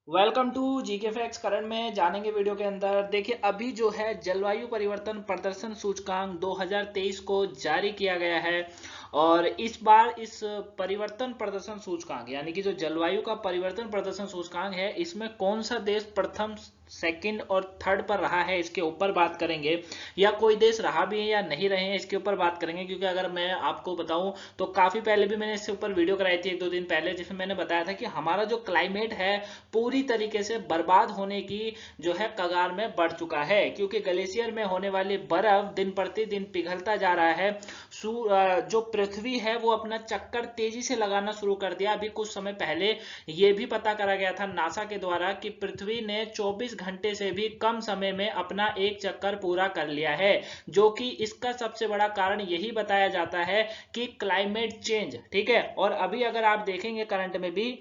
Welcome to GK facts. Current में जानेंगे video के अंदर। देखिए, अभी जो है जलवायु परिवर्तन प्रदर्शन सूचकांक 2023 को जारी किया गया है। और इस बार इस परिवर्तन प्रदर्शन सूचकांक यानी कि जो जलवायु का परिवर्तन प्रदर्शन सूचकांक है, इसमें कौन सा देश प्रथम, सेकंड और थर्ड पर रहा है, इसके ऊपर बात करेंगे। या कोई देश रहा भी है या नहीं रहे हैं, इसके ऊपर बात करेंगे। क्योंकि अगर मैं आपको बताऊं तो काफी पहले भी मैंने इसके ऊपर वीडियो कराई थी, एक दो दिन पहले, जिसमें मैंने बताया था कि हमारा जो क्लाइमेट है पूरी तरीके से बर्बाद होने की जो है कगार में बढ़ चुका है। क्योंकि ग्लेशियर में होने वाली बर्फ दिन प्रतिदिन पिघलता जा रहा है। जो पृथ्वी है वो अपना चक्कर तेजी से लगाना शुरू कर दिया। अभी कुछ समय पहले ये भी पता करा गया था नासा के द्वारा कि पृथ्वी ने 24 घंटे से भी कम समय में अपना एक चक्कर पूरा कर लिया है। जो कि इसका सबसे बड़ा कारण यही बताया जाता है कि क्लाइमेट चेंज। ठीक है। और अभी अगर आप देखेंगे करंट में भी,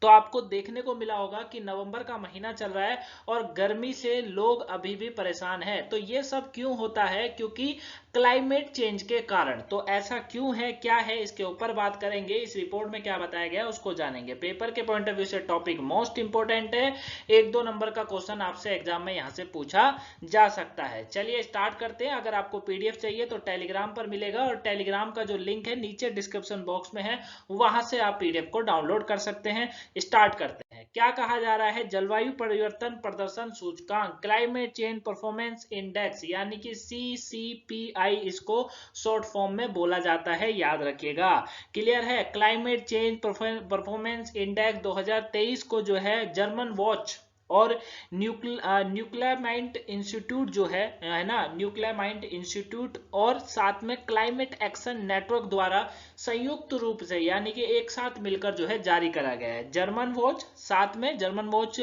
तो आपको देखने को मिला होगा कि नवंबर का महीना चल रहा है और गर्मी से लोग अभी भी परेशान हैं। तो ये सब क्यों होता है? क्योंकि क्लाइमेट चेंज के कारण। तो ऐसा क्यों है, क्या है, इसके ऊपर बात करेंगे। इस रिपोर्ट में क्या बताया गया उसको जानेंगे। पेपर के पॉइंट ऑफ व्यू से टॉपिक मोस्ट इंपोर्टेंट है। एक दो नंबर का क्वेश्चन आपसे एग्जाम में यहां से पूछा जा सकता है। चलिए स्टार्ट करते हैं। अगर आपको पीडीएफ चाहिए तो टेलीग्राम पर मिलेगा, और टेलीग्राम का जो लिंक है नीचे डिस्क्रिप्शन बॉक्स में है, वहां से आप पीडीएफ को डाउनलोड कर सकते हैं। स्टार्ट करते हैं। क्या कहा जा रहा है? जलवायु परिवर्तन प्रदर्शन सूचकांक, क्लाइमेट चेंज परफॉर्मेंस इंडेक्स, यानी कि CCPI इसको शॉर्ट फॉर्म में बोला जाता है, याद रखिएगा। क्लियर है? क्लाइमेट चेंज परफॉर्मेंस इंडेक्स 2023 को जो है जर्मन वॉच और न्यूक्लियमाइंट इंस्टीट्यूट जो है ना, न्यूक्लियमाइंट इंस्टीट्यूट और साथ में क्लाइमेट एक्शन नेटवर्क द्वारा संयुक्त रूप से, यानी कि एक साथ मिलकर जो है जारी करा गया है। जर्मन वॉच, साथ में जर्मन वॉच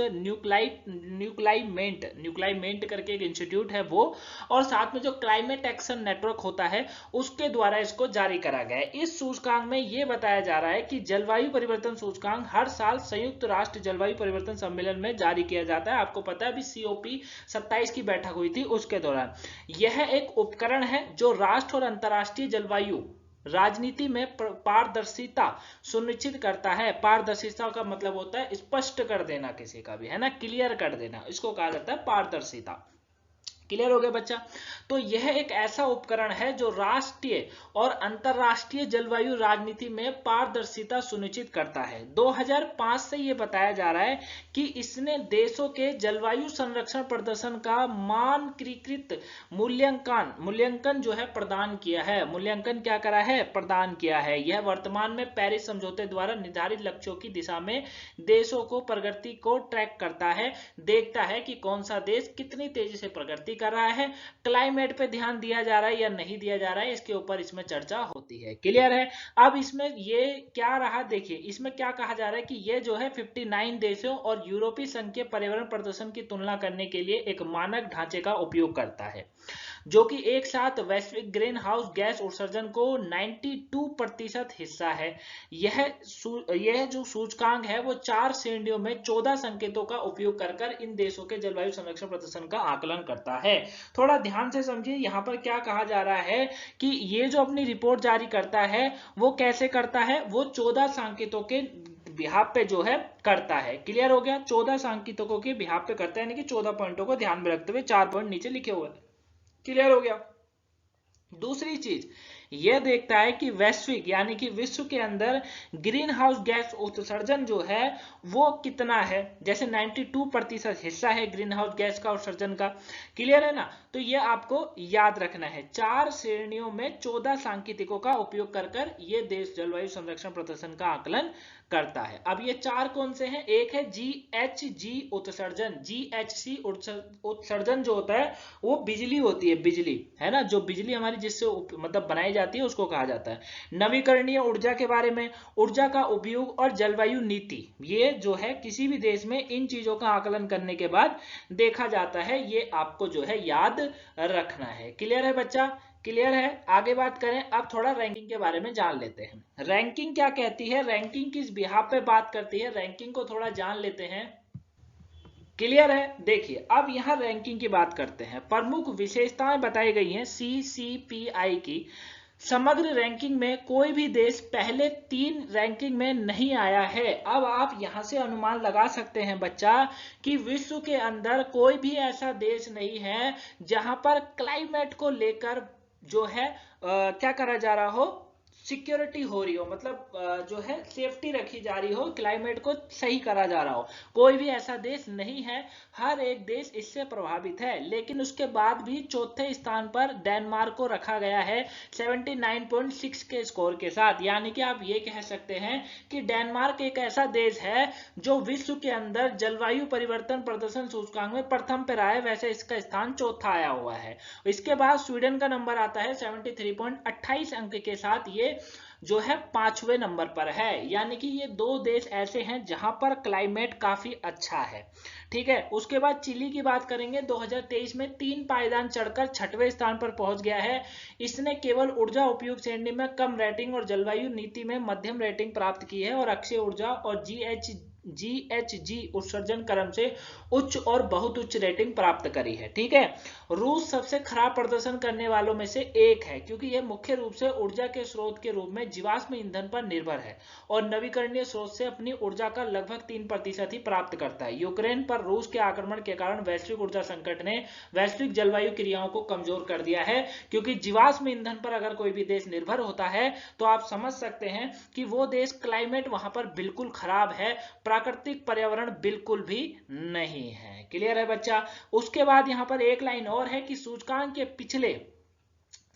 न्यूक्लाइमेंट करके एक इंस्टीट्यूट है वो, और साथ में जो क्लाइमेट एक्शन नेटवर्क होता है उसके द्वारा इसको जारी करा गया है। इस सूचकांक में यह बताया जा रहा है कि जलवायु परिवर्तन सूचकांक हर साल संयुक्त राष्ट्र जलवायु परिवर्तन सम्मेलन में जारी किया जाता है। आपको पता है अभी COP27 की बैठक हुई थी, उसके दौरान। यह एक उपकरण है जो राष्ट्र और अंतर्राष्ट्रीय जलवायु राजनीति में पारदर्शिता सुनिश्चित करता है। पारदर्शिता का मतलब होता है स्पष्ट कर देना, किसी का भी, है ना, क्लियर कर देना, इसको कहा जाता है पारदर्शिता। क्लियर हो गया बच्चा? तो यह एक ऐसा उपकरण है जो राष्ट्रीय और अंतरराष्ट्रीय जलवायु राजनीति में पारदर्शिता सुनिश्चित करता है। 2005 से यह बताया जा रहा है कि इसने देशों के जलवायु संरक्षण प्रदर्शन का मानकीकृत मूल्यांकन जो है प्रदान किया है। मूल्यांकन क्या करा है? प्रदान किया है। यह वर्तमान में पेरिस समझौते द्वारा निर्धारित लक्ष्यों की दिशा में देशों को प्रगति को ट्रैक करता है, देखता है कि कौन सा देश कितनी तेजी से प्रगति कर रहा है, क्लाइमेट पे ध्यान दिया जा रहा है या नहीं दिया जा रहा है, इसके ऊपर इसमें चर्चा होती है। क्लियर है? अब इसमें ये क्या रहा, देखिए इसमें क्या कहा जा रहा है कि ये जो है 59 देशों और यूरोपीय संघ के पर्यावरण प्रदर्शन की तुलना करने के लिए एक मानक ढांचे का उपयोग करता है, जो कि एक साथ वैश्विक ग्रीन हाउस गैस उत्सर्जन को 92% हिस्सा है। यह जो सूचकांक है वो 4 श्रेणियों में 14 संकेतों का उपयोग कर इन देशों के जलवायु संरक्षण प्रदर्शन का आकलन करता है। थोड़ा ध्यान से समझिए, यहाँ पर क्या कहा जा रहा है कि ये जो अपनी रिपोर्ट जारी करता है वो कैसे करता है? वो 14 संकेतों के बिहाफ पे जो है करता है। क्लियर हो गया? 14 सांकेतिकों के बिहाफ पे करता है, यानी कि 14 पॉइंटों को ध्यान में रखते हुए 4 पॉइंट नीचे लिखे हुए हैं। क्लियर हो गया? दूसरी चीज यह देखता है कि वैश्विक यानी कि विश्व के अंदर ग्रीन हाउस गैस उत्सर्जन जो है वो कितना है। जैसे 92% हिस्सा है ग्रीन हाउस गैस का उत्सर्जन का। क्लियर है ना? तो ये आपको याद रखना है। 4 श्रेणियों में 14 सांकेतिकों का उपयोग कर ये देश जलवायु संरक्षण प्रदर्शन का आकलन करता है। अब ये 4 कौन से हैं? एक है GHG उत्सर्जन। GHG उत्सर्जन जो होता है वो बिजली होती है, बिजली, है ना, जो बिजली हमारी जिससे मतलब बनाई जाती है उसको कहा जाता है। नवीकरणीय ऊर्जा के बारे में, ऊर्जा का उपयोग और जलवायु नीति, ये जो है किसी भी देश में इन चीजों का आकलन करने के बाद देखा जाता है। ये आपको जो है याद रखना है। क्लियर है बच्चा? क्लियर है? आगे बात करें, अब थोड़ा रैंकिंग के बारे में जान लेते हैं। रैंकिंग क्या कहती है, रैंकिंग किस बिहाफ पे बात करती है, रैंकिंग को थोड़ा जान लेते हैं। क्लियर है? देखिए अब यहां रैंकिंग की बात करते हैं। प्रमुख विशेषताएं बताई गई हैं CCPI की। समग्र रैंकिंग में कोई भी देश पहले 3 रैंकिंग में नहीं आया है। अब आप यहां से अनुमान लगा सकते हैं बच्चा कि विश्व के अंदर कोई भी ऐसा देश नहीं है जहां पर क्लाइमेट को लेकर जो है क्या करा जा रहा हो, सिक्योरिटी हो रही हो, मतलब जो है सेफ्टी रखी जा रही हो, क्लाइमेट को सही करा जा रहा हो। कोई भी ऐसा देश नहीं है, हर एक देश इससे प्रभावित है। लेकिन उसके बाद भी चौथे स्थान पर डेनमार्क को रखा गया है 79.6 के स्कोर के साथ। यानी कि आप ये कह सकते हैं कि डेनमार्क एक ऐसा देश है जो विश्व के अंदर जलवायु परिवर्तन प्रदर्शन सूचकांक में प्रथम पर आया, वैसे इसका स्थान चौथा आया हुआ है। इसके बाद स्वीडन का नंबर आता है 73.28 अंक के साथ, ये जो है 5वें नंबर पर है। यानी कि ये 2 देश ऐसे हैं जहां पर क्लाइमेट काफी अच्छा है। ठीक है, उसके बाद चिली की बात करेंगे। 2023 में 3 पायदान चढ़कर 6वें स्थान पर पहुंच गया है। इसने केवल ऊर्जा उपयोग श्रेणी में कम रेटिंग और जलवायु नीति में मध्यम रेटिंग प्राप्त की है, और अक्षय ऊर्जा और GHG उत्सर्जन क्रम से उच्च और बहुत उच्च रेटिंग प्राप्त करी है। ठीक है, रूस सबसे खराब प्रदर्शन करने वालों में से एक है, क्योंकि यह मुख्य रूप से ऊर्जा के स्रोत के रूप में जीवाश्म ईंधन पर निर्भर है और नवीकरणीय स्रोत से अपनी ऊर्जा का लगभग 3% ही प्राप्त करता है। यूक्रेन पर रूस के आक्रमण के कारण वैश्विक ऊर्जा संकट ने वैश्विक जलवायु क्रियाओं को कमजोर कर दिया है, क्योंकि जीवाश्म ईंधन पर अगर कोई भी देश निर्भर होता है तो आप समझ सकते हैं कि वो देश क्लाइमेट वहां पर बिल्कुल खराब है, प्राकृतिक पर्यावरण बिल्कुल भी नहीं है। क्लियर है बच्चा। उसके बाद यहां पर एक लाइन और है कि सूचकांक के पिछले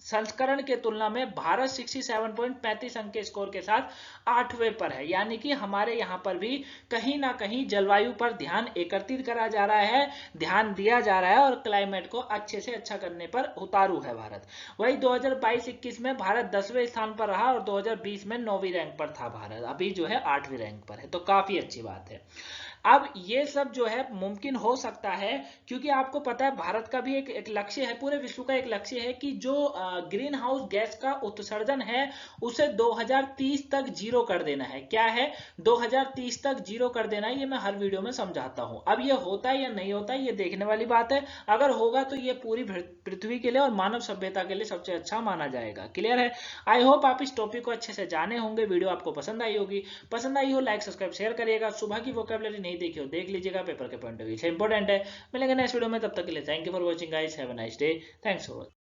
संस्करण के तुलना में भारत 67.35 अंक के स्कोर के साथ 8वें पर है। यानी कि हमारे यहां पर भी कहीं ना कहीं जलवायु पर ध्यान एकत्रित करा जा रहा है, ध्यान दिया जा रहा है, और क्लाइमेट को अच्छे से अच्छा करने पर उतारू है भारत। वही 2022-21 में भारत 10वें स्थान पर रहा और 2020 में 9वीं रैंक पर था भारत, अभी जो है 8वीं रैंक पर है, तो काफी अच्छी बात है। अब ये सब जो है मुमकिन हो सकता है क्योंकि आपको पता है भारत का भी एक लक्ष्य है, पूरे विश्व का एक लक्ष्य है कि जो ग्रीन हाउस गैस का उत्सर्जन है उसे 2030 तक जीरो कर देना है। क्या है, 2030 तक जीरो कर देना है। ये मैं हर वीडियो में समझाता हूं। अब ये होता है या नहीं होता है ये देखने वाली बात है। अगर होगा तो ये पूरी पृथ्वी के लिए और मानव सभ्यता के लिए सबसे अच्छा माना जाएगा। क्लियर है। आई होप आप इस टॉपिक को अच्छे से जाने होंगे। वीडियो आपको पसंद आई होगी, पसंद आई हो लाइक सब्सक्राइब शेयर करिएगा। सुबह की वोकैबुलरी नहीं देखी हो देख लीजिएगा, पेपर के पॉइंट ऑफ व्यू से इंपॉर्टेंट है। मिलेंगे नेक्स्ट वीडियो में, तब तक के लिए thank you for watching guys, have a nice day, thanks for watching.